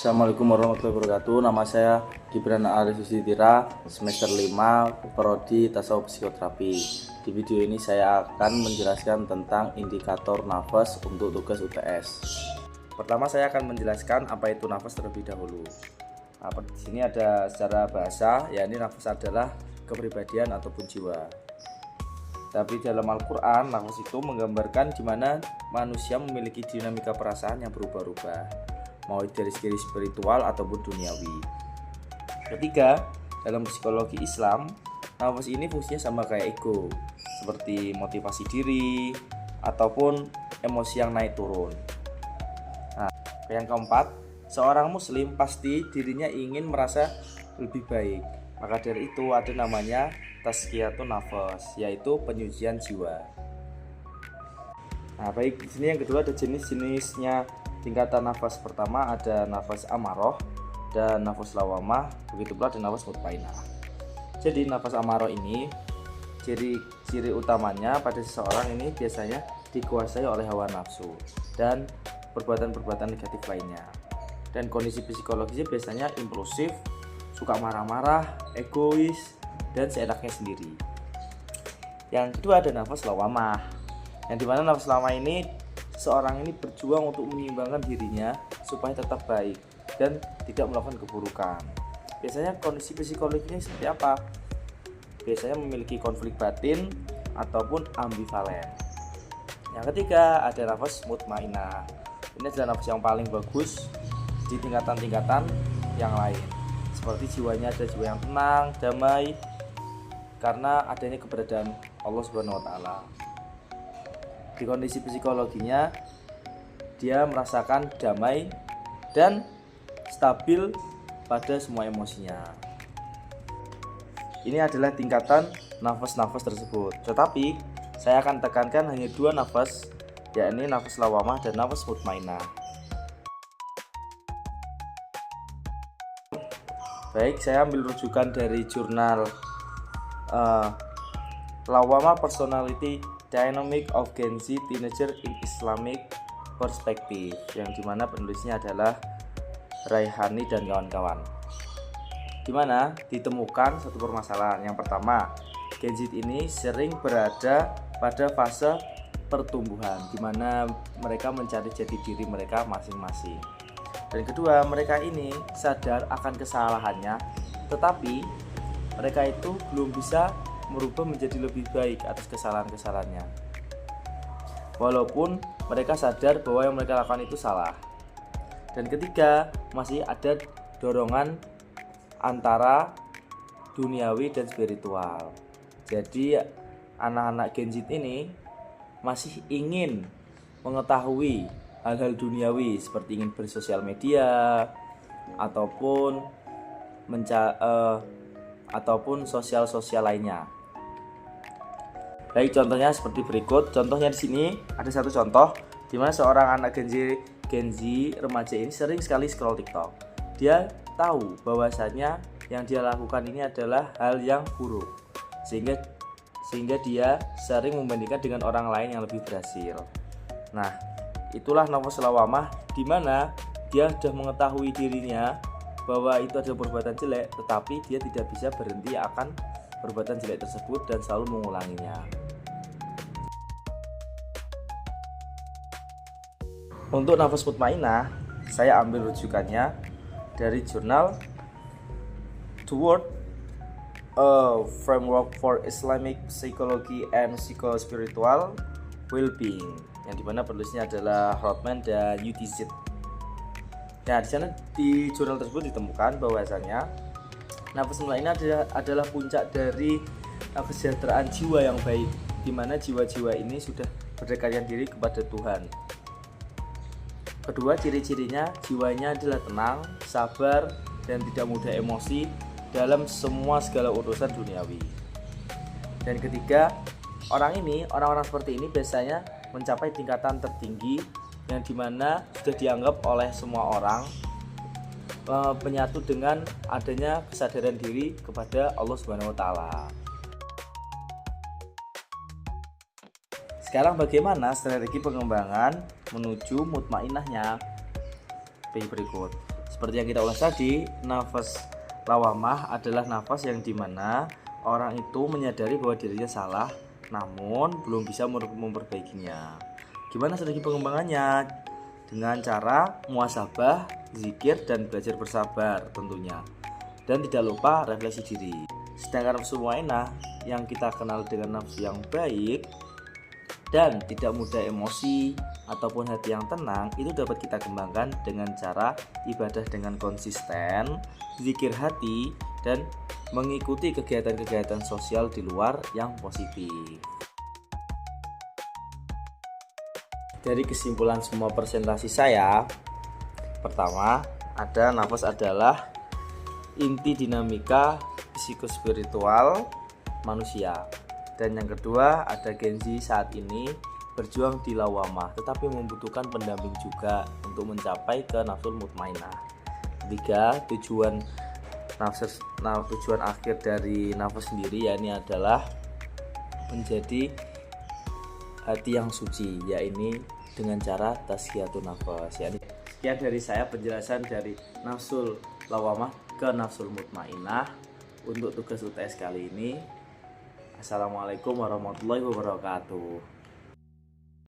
Assalamualaikum warahmatullahi wabarakatuh. Nama saya Gibran Aris Yusitira, semester 5, Prodi Tasawuf Psikoterapi. Di video ini saya akan menjelaskan tentang indikator nafas untuk tugas UTS. Pertama saya akan menjelaskan apa itu nafas terlebih dahulu. Di sini ada secara bahasa, yakni nafas adalah kepribadian ataupun jiwa. Tapi dalam Al-Quran, nafas itu menggambarkan di mana manusia memiliki dinamika perasaan yang berubah-ubah, mau dari segi spiritual ataupun duniawi. Ketiga, dalam psikologi Islam, nafas ini fungsinya sama kayak ego, seperti motivasi diri ataupun emosi yang naik turun. Nah, yang keempat, seorang muslim pasti dirinya ingin merasa lebih baik. Maka dari itu ada namanya tazkiyatun nafas, yaitu penyucian jiwa. Nah, baik, di sini yang kedua ada jenis-jenisnya. Tingkatan nafas pertama ada nafas amaroh dan nafas lawamah, begitu pula ada nafas mutmainah. Jadi nafas amaroh ini ciri utamanya pada seseorang ini biasanya dikuasai oleh hawa nafsu dan perbuatan-perbuatan negatif lainnya. Dan kondisi psikologisnya biasanya impulsif, suka marah-marah, egois, dan seenaknya sendiri. Yang kedua ada nafas lawamah, yang dimana nafas lawamah ini seorang ini berjuang untuk menyeimbangkan dirinya supaya tetap baik dan tidak melakukan keburukan. Biasanya kondisi psikologinya seperti apa? Biasanya memiliki konflik batin ataupun ambivalen. Yang ketiga ada nafas mutmainah. Ini adalah nafas yang paling bagus di tingkatan-tingkatan yang lain. Seperti jiwanya ada jiwa yang tenang, damai, karena adanya keberadaan Allah Subhanahu wa taala. Di kondisi psikologinya dia merasakan damai dan stabil pada semua emosinya. Ini adalah tingkatan nafas-nafas tersebut. Tetapi saya akan tekankan hanya dua nafas, yakni nafas lawamah dan nafas mutmainah. Baik, saya ambil rujukan dari jurnal Lawamah Personality Dynamic of Gen Z Teenager in Islamic Perspective, yang dimana penulisnya adalah Raihani dan kawan-kawan. Dimana ditemukan satu permasalahan. Yang pertama, Gen Z ini sering berada pada fase pertumbuhan, dimana mereka mencari jati diri mereka masing-masing. Dan kedua, mereka ini sadar akan kesalahannya, tetapi mereka itu belum bisa merubah menjadi lebih baik atas kesalahan-kesalahannya, walaupun mereka sadar bahwa yang mereka lakukan itu salah. Dan ketiga, masih ada dorongan antara duniawi dan spiritual. Jadi anak-anak Gen Z ini masih ingin mengetahui hal-hal duniawi seperti ingin bersosial media ataupun sosial lainnya. Baik, contohnya seperti berikut. Contohnya di sini ada satu contoh di mana seorang anak Gen Z remaja ini sering sekali scroll TikTok. Dia tahu bahwasanya yang dia lakukan ini adalah hal yang buruk, sehingga dia sering membandingkan dengan orang lain yang lebih berhasil. Nah, itulah nafas lawamah, di mana dia sudah mengetahui dirinya bahwa itu adalah perbuatan jelek, tetapi dia tidak bisa berhenti akan perbuatan jelek tersebut dan selalu mengulanginya. Untuk nafas mutmainah, saya ambil rujukannya dari jurnal The World Framework for Islamic Psychology and Psycho-Spiritual Well-Being, yang dimana penulisnya adalah Rothman dan UTZ. Nah, di sana di jurnal tersebut ditemukan bahwasanya nafas mutmainah adalah puncak dari kesejahteraan jiwa yang baik, di mana jiwa-jiwa ini sudah berdekatan diri kepada Tuhan. Kedua, ciri-cirinya jiwanya adalah tenang, sabar, dan tidak mudah emosi dalam segala urusan duniawi. Dan ketiga, orang-orang seperti ini biasanya mencapai tingkatan tertinggi yang dimana sudah dianggap oleh semua orang menyatu dengan adanya kesadaran diri kepada Allah Subhanahu wa taala. Sekarang bagaimana strategi pengembangan menuju mutmainahnya? Berikut. Seperti yang kita ulas tadi, nafas lawamah adalah nafas yang dimana orang itu menyadari bahwa dirinya salah, namun belum bisa memperbaikinya. Gimana strategi pengembangannya? Dengan cara muhasabah, zikir, dan belajar bersabar tentunya. Dan tidak lupa refleksi diri. Sedangkan nafsu mutmainnah yang kita kenal dengan nafsu yang baik dan tidak mudah emosi ataupun hati yang tenang, itu dapat kita kembangkan dengan cara ibadah dengan konsisten, zikir hati, dan mengikuti kegiatan-kegiatan sosial di luar yang positif. Dari kesimpulan semua presentasi saya, pertama, ada nafas adalah inti dinamika psikospiritual manusia. Dan yang kedua, ada Genzi saat ini berjuang di lawamah, tetapi membutuhkan pendamping juga untuk mencapai ke nafsul mutmainnah. Ketiga, tujuan akhir dari nafas sendiri yakni adalah menjadi hati yang suci, yakni dengan cara tazkiyatun nafas. Sekian dari saya penjelasan dari nafsul lawamah ke nafsul mutmainnah untuk tugas UTS kali ini. Assalamualaikum warahmatullahi wabarakatuh.